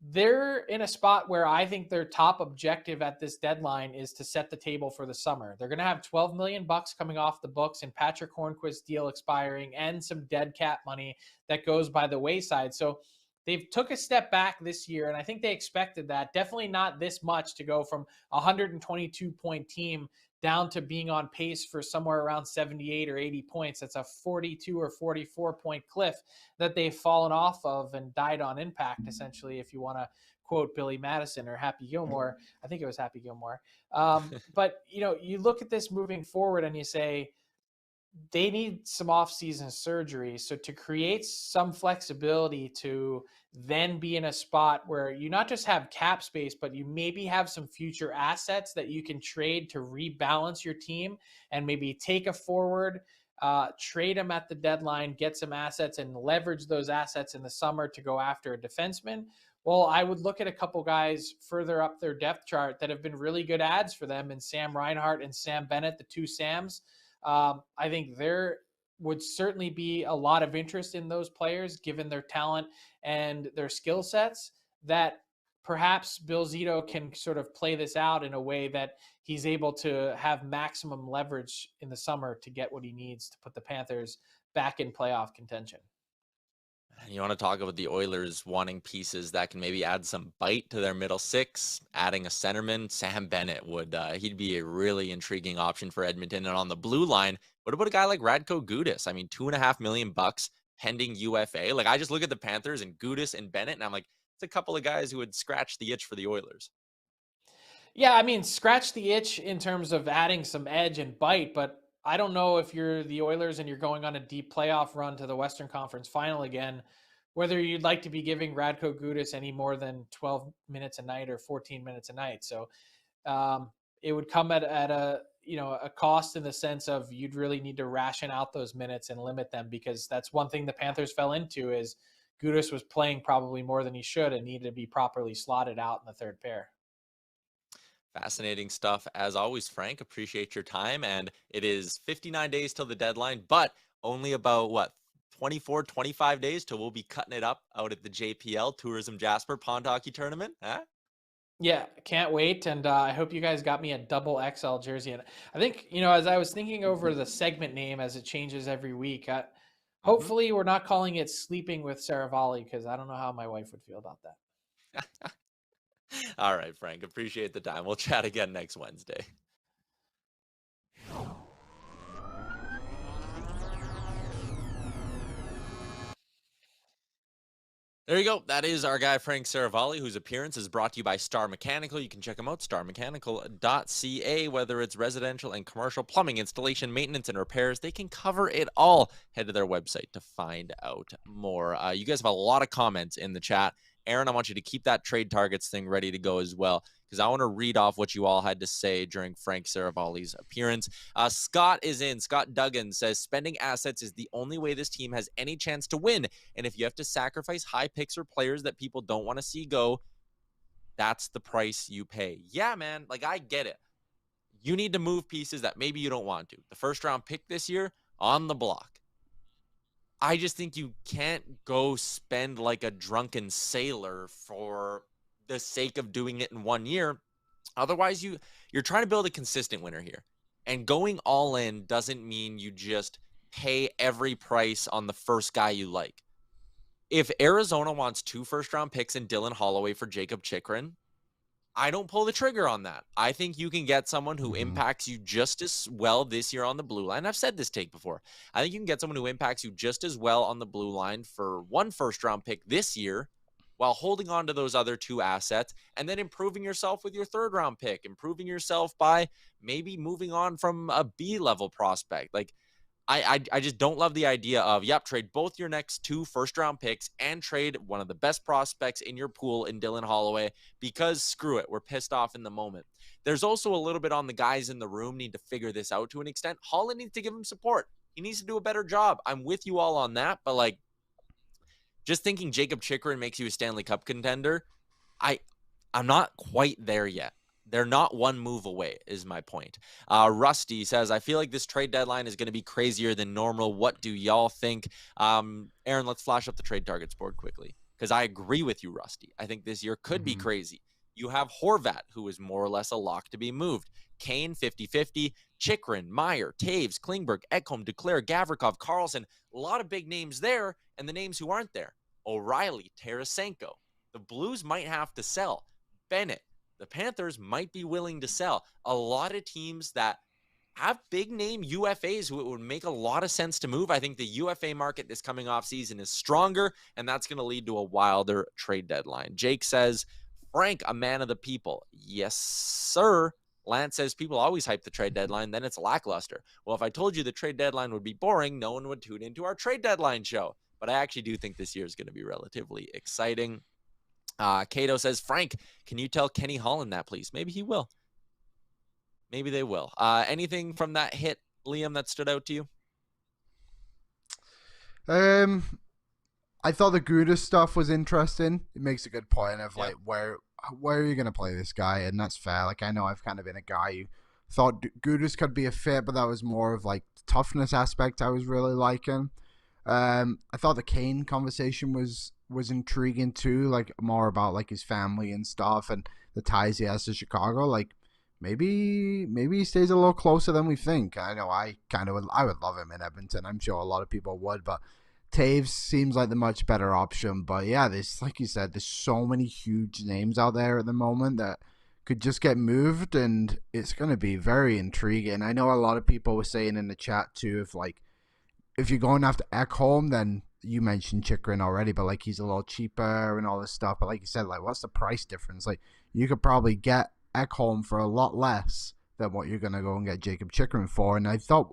they're in a spot where I think their top objective at this deadline is to set the table for the summer. They're going to have $12 million coming off the books, and Patrick Hornquist's deal expiring, and some dead cap money that goes by the wayside. So they've took a step back this year, and I think they expected that. Definitely not this much, to go from a 122-point team down to being on pace for somewhere around 78 or 80 points. That's a 42 or 44-point cliff that they've fallen off of and died on impact, essentially, if you want to quote Billy Madison or Happy Gilmore. I think it was Happy Gilmore. But, you look at this moving forward and you say, they need some off-season surgery. So to create some flexibility to then be in a spot where you not just have cap space, but you maybe have some future assets that you can trade to rebalance your team, and maybe take a forward, trade them at the deadline, get some assets, and leverage those assets in the summer to go after a defenseman. Well, I would look at a couple guys further up their depth chart that have been really good ads for them, and Sam Reinhart and Sam Bennett, the two Sams. I think there would certainly be a lot of interest in those players, given their talent and their skill sets, that perhaps Bill Zito can sort of play this out in a way that he's able to have maximum leverage in the summer to get what he needs to put the Panthers back in playoff contention. You want to talk about the Oilers wanting pieces that can maybe add some bite to their middle six, adding a centerman. Sam Bennett he'd be a really intriguing option for Edmonton. And on the blue line, what about a guy like Radko Gudas? I mean, $2.5 million pending UFA. Like, I just look at the Panthers and Gudas and Bennett, and I'm like, it's a couple of guys who would scratch the itch for the Oilers. Yeah, I mean, scratch the itch in terms of adding some edge and bite, but I don't know if you're the Oilers and you're going on a deep playoff run to the Western Conference Final again, whether you'd like to be giving Radko Gudas any more than 12 minutes a night or 14 minutes a night. So it would come at a cost, in the sense of you'd really need to ration out those minutes and limit them, because that's one thing the Panthers fell into, is Gudas was playing probably more than he should and needed to be properly slotted out in the third pair. Fascinating stuff as always, Frank. Appreciate your time. And it is 59 days till the deadline, but only about 24, 25 days till we'll be cutting it up out at the JPL Tourism Jasper Pond Hockey Tournament. Huh? Yeah, can't wait. And I hope you guys got me a double XL jersey. And I think, as I was thinking over the segment name as it changes every week, hopefully we're not calling it Sleeping with Seravalli, because I don't know how my wife would feel about that. All right, Frank. Appreciate the time. We'll chat again next Wednesday. There you go. That is our guy, Frank Seravalli, whose appearance is brought to you by Star Mechanical. You can check him out, starmechanical.ca. Whether it's residential and commercial, plumbing, installation, maintenance, and repairs, they can cover it all. Head to their website to find out more. You guys have a lot of comments in the chat. Aaron, I want you to keep that trade targets thing ready to go as well, because I want to read off what you all had to say during Frank Seravalli's appearance. Scott is in. Scott Duggan says, spending assets is the only way this team has any chance to win. And if you have to sacrifice high picks or players that people don't want to see go, that's the price you pay. Yeah, man, I get it. You need to move pieces that maybe you don't want to. The first round pick this year, on the block. I just think you can't go spend like a drunken sailor for the sake of doing it in 1 year. Otherwise, you're trying to build a consistent winner here. And going all in doesn't mean you just pay every price on the first guy you like. If Arizona wants 2 first-round picks and Dylan Holloway for Jacob Chychrun, I don't pull the trigger on that. I think you can get someone who impacts you just as well this year on the blue line. I've said this take before. I think you can get someone who impacts you just as well on the blue line for 1 first-round pick this year while holding on to those other 2 assets and then improving yourself with your 3rd-round pick, improving yourself by maybe moving on from a B-level prospect. I just don't love the idea of, trade both your next 2 first-round picks and trade one of the best prospects in your pool in Dylan Holloway, because screw it, we're pissed off in the moment. There's also a little bit on the guys in the room need to figure this out to an extent. Holland needs to give him support. He needs to do a better job. I'm with you all on that, but just thinking Jacob Chychrun makes you a Stanley Cup contender, I'm not quite there yet. They're not 1 move away, is my point. Rusty says, I feel like this trade deadline is going to be crazier than normal. What do y'all think? Aaron, let's flash up the trade targets board quickly, because I agree with you, Rusty. I think this year could be crazy. You have Horvat, who is more or less a lock to be moved. Kane, 50-50. Chychrun, Meyer, Taves, Klingberg, Ekholm, Duclair, Gavrikov, Carlson. A lot of big names there, and the names who aren't there. O'Reilly, Tarasenko. The Blues might have to sell. Bennett. The Panthers might be willing to sell. A lot of teams that have big name UFAs who it would make a lot of sense to move. I think the UFA market this coming off season is stronger, and that's going to lead to a wilder trade deadline. Jake says, Frank, a man of the people. Yes, sir. Lance says, people always hype the trade deadline, then it's lackluster. Well, if I told you the trade deadline would be boring, no one would tune into our trade deadline show. But I actually do think this year is going to be relatively exciting. Cato says, Frank, can you tell Kenny Holland that, please? Maybe he will. Maybe they will. Anything from that hit, Liam, that stood out to you? I thought the Gudas stuff was interesting. It makes a good point of where are you going to play this guy? And that's fair. I know I've kind of been a guy who thought Gudas could be a fit, but that was more of the toughness aspect I was really liking. I thought the Kane conversation was intriguing too, more about his family and stuff and the ties he has to Chicago. Maybe he stays a little closer than we think. I know I would love him in Edmonton. I'm sure a lot of people would, but Taves seems like the much better option. But yeah, there's, like you said, there's so many huge names out there at the moment that could just get moved, and it's going to be very intriguing. I know a lot of people were saying in the chat too, if you're going after Ekholm, then you mentioned Chychrun already, but he's a little cheaper and all this stuff. But like you said, what's the price difference? You could probably get Ekholm for a lot less than what you're gonna go and get Jacob Chychrun for. And I thought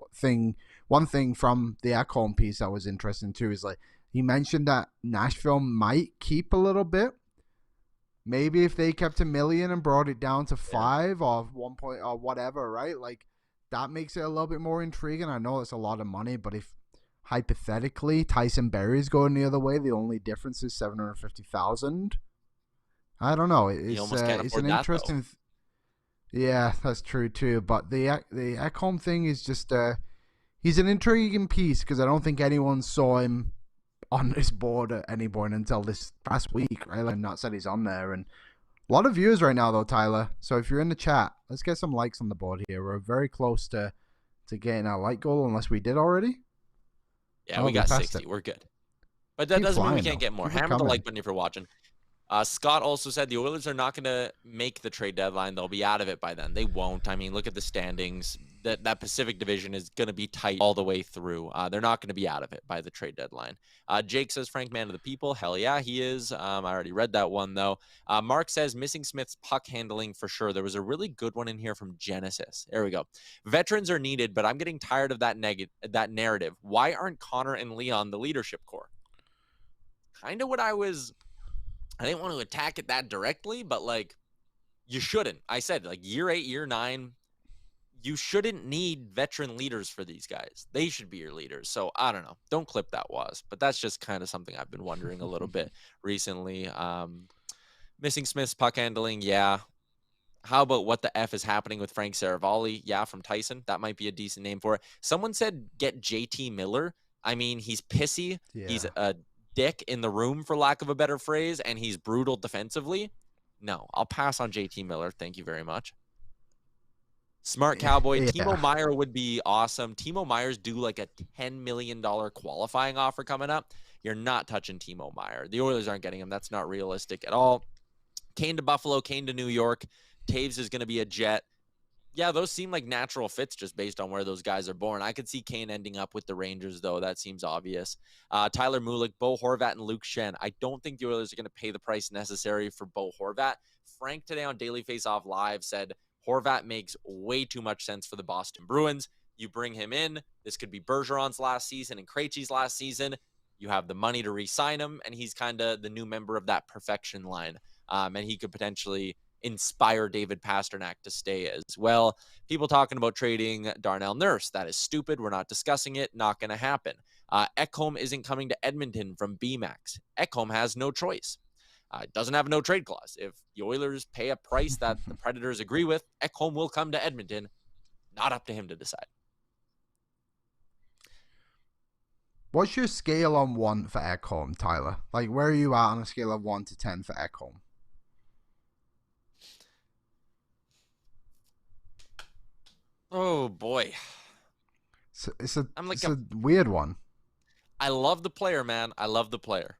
one thing from the Ekholm piece that was interesting too is he mentioned that Nashville might keep a little bit. Maybe if they kept $1 million and brought it down to 5 or 1 point or whatever, right? That makes it a little bit more intriguing. I know it's a lot of money, but if hypothetically Tyson Berry's going the other way. The only difference is 750,000. I don't know. You It's almost can't it's afford an that, interesting. Yeah, that's true too. But the Ekholm thing is just he's an intriguing piece because I don't think anyone saw him on this board at any point until this past week, right? Like, not said he's on there, and a lot of viewers right now though, Tyler. So if you're in the chat, let's get some likes on the board here. We're very close to getting our like goal, unless we did already. Yeah, we got 60. We're good. But that doesn't mean we can't get more. Hammer the like button if you're watching. Scott also said the Oilers are not going to make the trade deadline. They'll be out of it by then. They won't. I mean, look at the standings. That Pacific Division is going to be tight all the way through. They're not going to be out of it by the trade deadline. Jake says, Frank, man of the people. Hell yeah, he is. I already read that one, though. Mark says, missing Smith's puck handling for sure. There was a really good one in here from Genesis. There we go. Veterans are needed, but I'm getting tired of that narrative. Why aren't Connor and Leon the leadership core? Kind of what I didn't want to attack it that directly, but like, you shouldn't. I said, like, year 8, year 9, you shouldn't need veteran leaders for these guys. They should be your leaders. So I don't know. Don't clip that was, but that's just kind of something I've been wondering a little bit recently. Missing Smith's puck handling, yeah. How about what the F is happening with Frank Seravalli? Yeah, from Tyson. That might be a decent name for it. Someone said get JT Miller. I mean, he's pissy. Yeah. He's a dick in the room, for lack of a better phrase, and he's brutal defensively. No, I'll pass on JT Miller. Thank you very much. Smart Cowboy. Yeah. Timo Meier would be awesome. Timo Meier's due like a $10 million qualifying offer coming up. You're not touching Timo Meier. The Oilers aren't getting him. That's not realistic at all. Kane to Buffalo, Kane to New York. Taves is going to be a Jet. Yeah, those seem like natural fits just based on where those guys are born. I could see Kane ending up with the Rangers, though. That seems obvious. Tyler Mulick, Bo Horvat, and Luke Shen. I don't think the Oilers are going to pay the price necessary for Bo Horvat. Frank today on Daily Faceoff Live said Horvat makes way too much sense for the Boston Bruins. You bring him in. This could be Bergeron's last season and Krejci's last season. You have the money to re-sign him, and he's kind of the new member of that perfection line. And he could potentially inspire David Pastrnak to stay as well. People talking about trading Darnell Nurse. That is stupid. We're not discussing it. Not going to happen. Ekholm isn't coming to Edmonton from BMAX. Ekholm has no choice. Doesn't have a no trade clause. If the Oilers pay a price that the Predators agree with, Ekholm will come to Edmonton. Not up to him to decide. What's your scale on 1 for Ekholm, Tyler? Like, where are you at on a scale of 1 to 10 for Ekholm? Oh boy, it's a weird one. I love the player, man. I love the player,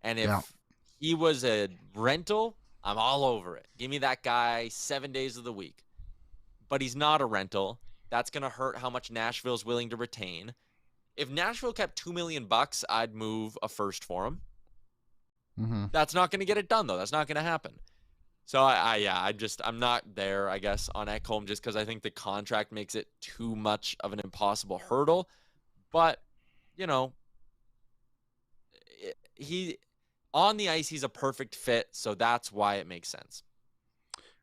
and if he was a rental, I'm all over it. Give me that guy 7 days of the week. But he's not a rental. That's gonna hurt how much Nashville's willing to retain. If Nashville kept $2 million, I'd move a first for him. Mm-hmm. That's not gonna get it done though. That's not gonna happen. So, I'm not there, I guess, on Ekholm just because I think the contract makes it too much of an impossible hurdle. But, you know, he on the ice, he's a perfect fit, so that's why it makes sense.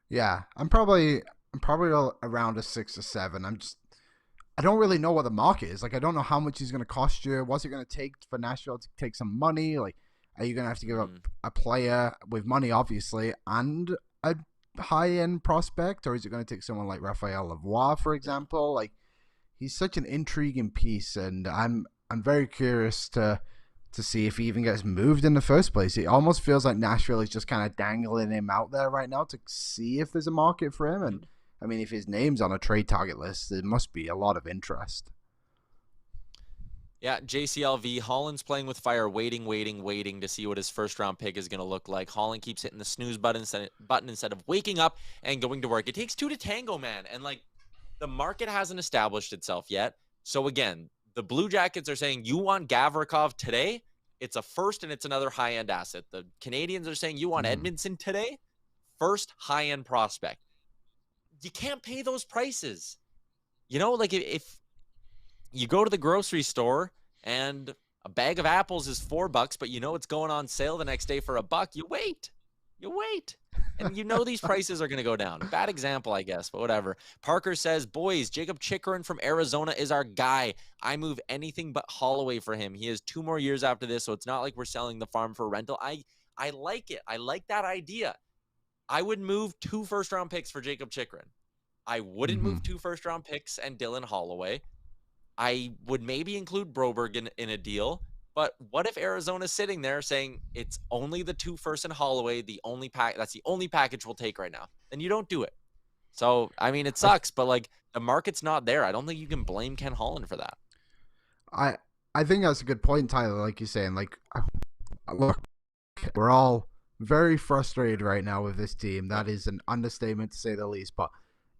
Yeah, I'm probably around a 6 or 7. I don't really know what the market is. Like, I don't know how much he's going to cost you. What's it going to take for Nashville to take some money? Like, are you going to have to give up a player with money, obviously, and a high-end prospect? Or is it going to take someone like Raphael Lavoie, for example? Like, he's such an intriguing piece, and I'm very curious to see if he even gets moved in the first place. It almost feels like Nashville is just kind of dangling him out there right now to see if there's a market for him. And, I mean, if his name's on a trade target list, there must be a lot of interest. Yeah, JCLV, Holland's playing with fire, waiting to see what his first-round pick is going to look like. Holland keeps hitting the snooze button instead of waking up and going to work. It takes 2 to tango, man. And, like, the market hasn't established itself yet. So, again, the Blue Jackets are saying, you want Gavrikov today? It's a first and it's another high-end asset. The Canadians are saying, you want Edmondson today? First high-end prospect. You can't pay those prices. You know, like, if you go to the grocery store and a bag of apples is $4, but you know it's going on sale the next day for $1, you wait. And these prices are going to go down. Bad example, I guess, but whatever. Parker says, boys, Jacob Chikrin from Arizona is our guy. I move anything but Holloway for him. He has 2 more years after this, so it's not like we're selling the farm for rental. I like it. I like that idea. I would move 2 first-round picks for Jacob Chikrin. I wouldn't move 2 first-round picks and Dylan Holloway. I would maybe include Broberg in a deal. But what if Arizona's sitting there saying it's only the 2 first and Holloway, that's the only package we'll take right now? Then you don't do it. So, I mean, it sucks, but like the market's not there. I don't think you can blame Ken Holland for that. I think that's a good point, Tyler. Like you're saying, like, look, we're all very frustrated right now with this team. That is an understatement to say the least. But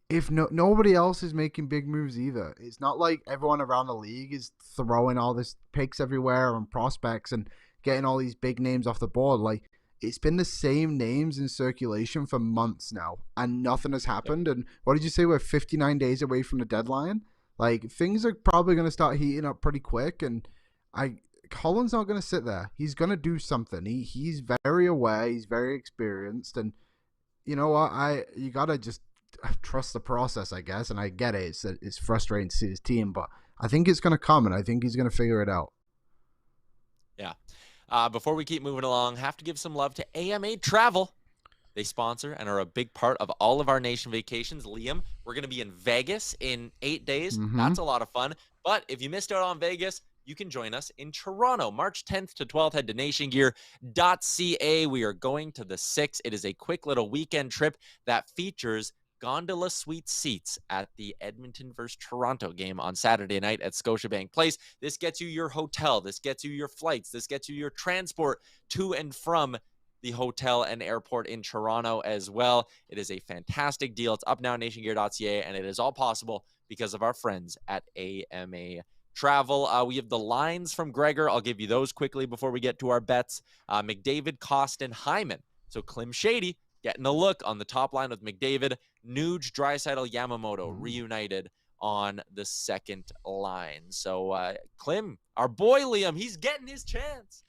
if nobody else is making big moves either, it's not like everyone around the league is throwing all this picks everywhere and prospects and getting all these big names off the board. Like, it's been the same names in circulation for months now, and nothing has happened. And what did you say? We're 59 days away from the deadline. Like, things are probably going to start heating up pretty quick, and Holland's not going to sit there. He's going to do something. He's very aware. He's very experienced, and you know what? You got to just trust the process, I guess. And I get it. It's frustrating to see his team, but I think it's going to come, and I think he's going to figure it out. Yeah. Before we keep moving along, have to give some love to AMA Travel. They sponsor and are a big part of all of our nation vacations. Liam, we're going to be in Vegas in 8 days. That's a lot of fun. But if you missed out on Vegas, you can join us in Toronto, March 10th to 12th. Head to nationgear.ca. We are going to the 6. It is a quick little weekend trip that features gondola suite seats at the Edmonton versus Toronto game on Saturday night at Scotiabank Place. This gets you your hotel. This gets you your flights. This gets you your transport to and from the hotel and airport in Toronto as well. It is a fantastic deal. It's up now at nationgear.ca, and it is all possible because of our friends at AMA Travel. We have the lines from Gregor. I'll give you those quickly before we get to our bets. McDavid, Costin, Hyman. So Klim Shady getting a look on the top line with McDavid. Nuge, Draisaitl, Yamamoto reunited on the second line. So Klim, our boy Liam, he's getting his chance.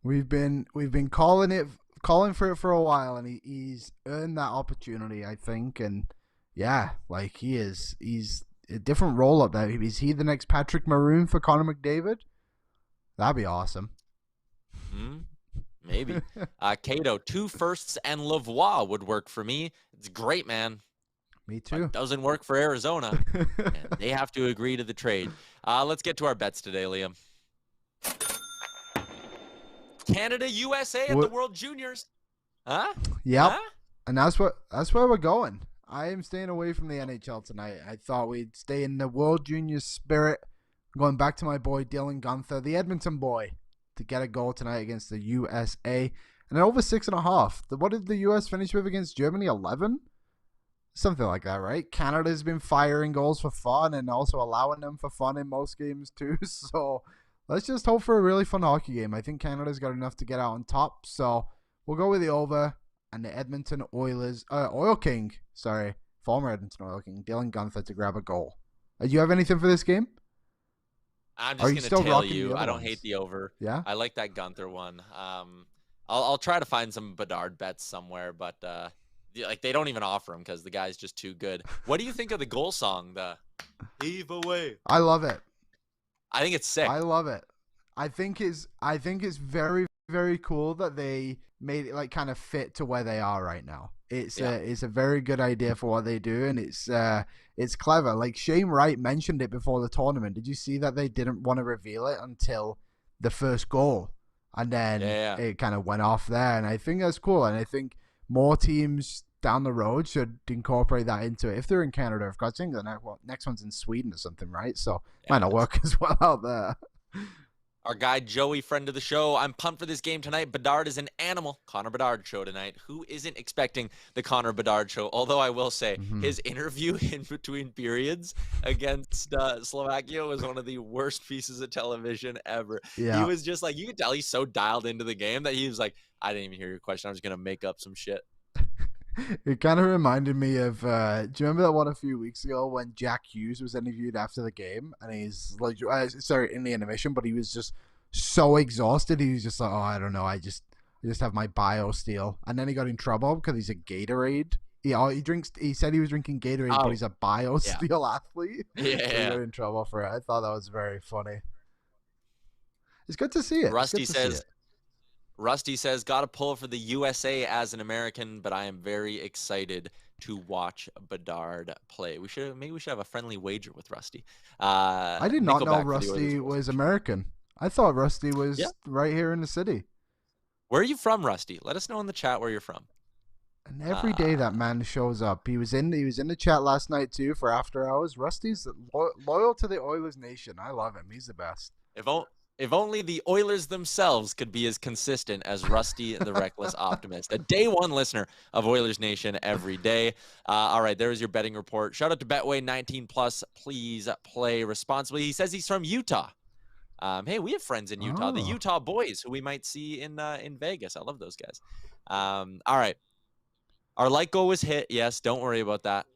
We've been calling for it for a while, and he's earned that opportunity, I think. And yeah, like he's a different role up there. Is he the next Patrick Maroon for Connor McDavid? That'd be awesome. Maybe. Cato, 2 firsts and Lavoie would work for me. It's great, man. Me too. But doesn't work for Arizona. And they have to agree to the trade. Let's get to our bets today, Liam. Canada, USA at the World Juniors. Huh? Yep. Huh? And that's where we're going. I am staying away from the NHL tonight. I thought we'd stay in the World Juniors spirit. Going back to my boy Dylan Guenther, the Edmonton boy, to get a goal tonight against the USA. And then over 6.5. What did the US finish with against Germany? 11? Something like that, right? Canada's been firing goals for fun and also allowing them for fun in most games too. So let's just hope for a really fun hockey game. I think Canada's got enough to get out on top. So we'll go with the over and the Edmonton Oilers, former Edmonton Oil King, Dylan Guenther to grab a goal. Do you have anything for this game? I'm just going to tell you, I don't hate the over. Yeah? I like that Guenther one. I'll try to find some Bedard bets somewhere, but they don't even offer them because the guy's just too good. What do you think of the goal song, the Heave Away? I love it. I think it's sick. I love it. I think it's very, very cool that they made it like kind of fit to where they are right now. It's a very good idea for what they do, and it's clever. Like Shane Wright mentioned it before the tournament. Did you see that they didn't want to reveal it until the first goal, and then it kind of went off there? And I think that's cool, and I think more teams down the road should incorporate that into it. If they're in Canada, of course, I think the next one's in Sweden or something, right? So might not work as well out there. Our guy Joey, friend of the show. I'm pumped for this game tonight. Bedard is an animal. Connor Bedard show tonight. Who isn't expecting the Connor Bedard show? Although I will say his interview in between periods against Slovakia was one of the worst pieces of television ever. Yeah. He was just like, you could tell he's so dialed into the game that he was like, I didn't even hear your question. I was going to make up some shit. It kind of reminded me of, do you remember that one a few weeks ago when Jack Hughes was interviewed after the game? And he's like, sorry, in the intermission, but he was just so exhausted. He was just like, oh, I don't know. I just have my bio steal. And then he got in trouble because he's a Gatorade. He said he was drinking Gatorade, but he's a bio steal athlete. Yeah. So he got in trouble for it. I thought that was very funny. It's good to see it. Rusty says, got to pull for the USA as an American, but I am very excited to watch Bedard play. Maybe we should have a friendly wager with Rusty. I did not know Rusty was American. I thought Rusty was right here in the city. Where are you from, Rusty? Let us know in the chat where you're from. And every day that man shows up. He was in the chat last night too for after hours. Rusty's loyal to the Oilers Nation. I love him. He's the best. If only the Oilers themselves could be as consistent as Rusty the Reckless Optimist. A day one listener of Oilers Nation every day. All right, there's your betting report. Shout out to Betway 19+. Please play responsibly. He says he's from Utah. Hey, we have friends in Utah. The Utah Boys, who we might see in Vegas. I love those guys. All right. Our like goal was hit. Yes, don't worry about that.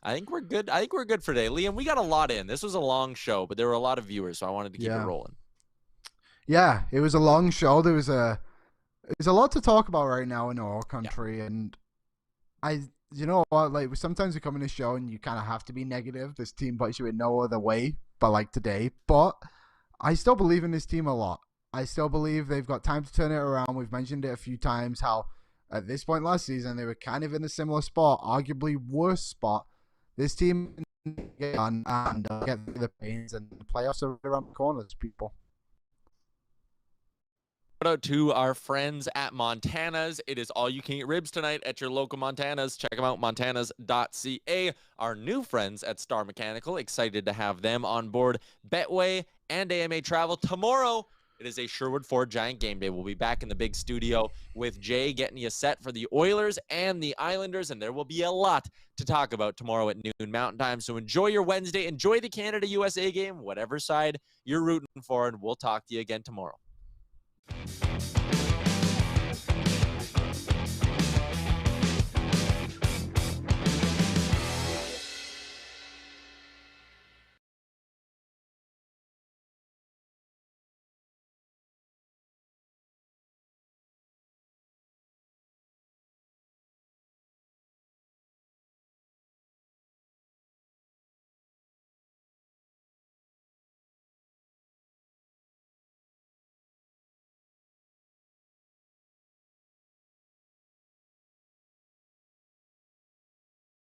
I think we're good. I think we're good for today. Liam, we got a lot in. This was a long show, but there were a lot of viewers, so I wanted to keep it rolling. Yeah, it was a long show. There's a lot to talk about right now in our country, and you know what? Like sometimes we come in the show and you kind of have to be negative. This team puts you in no other way, but like today. But I still believe in this team a lot. I still believe they've got time to turn it around. We've mentioned it a few times how at this point last season they were kind of in a similar spot, arguably worse spot. This team can get on and get through the pains, and the playoffs are right around the corners, people. Shout out to our friends at Montana's. It is all you can eat ribs tonight at your local Montana's. Check them out, montanas.ca. Our new friends at Star Mechanical, excited to have them on board. Betway and AMA Travel tomorrow. It is a Sherwood Ford Giant game day. We'll be back in the big studio with Jay getting you set for the Oilers and the Islanders, and there will be a lot to talk about tomorrow at noon Mountain Time. So enjoy your Wednesday. Enjoy the Canada-USA game, whatever side you're rooting for, and we'll talk to you again tomorrow.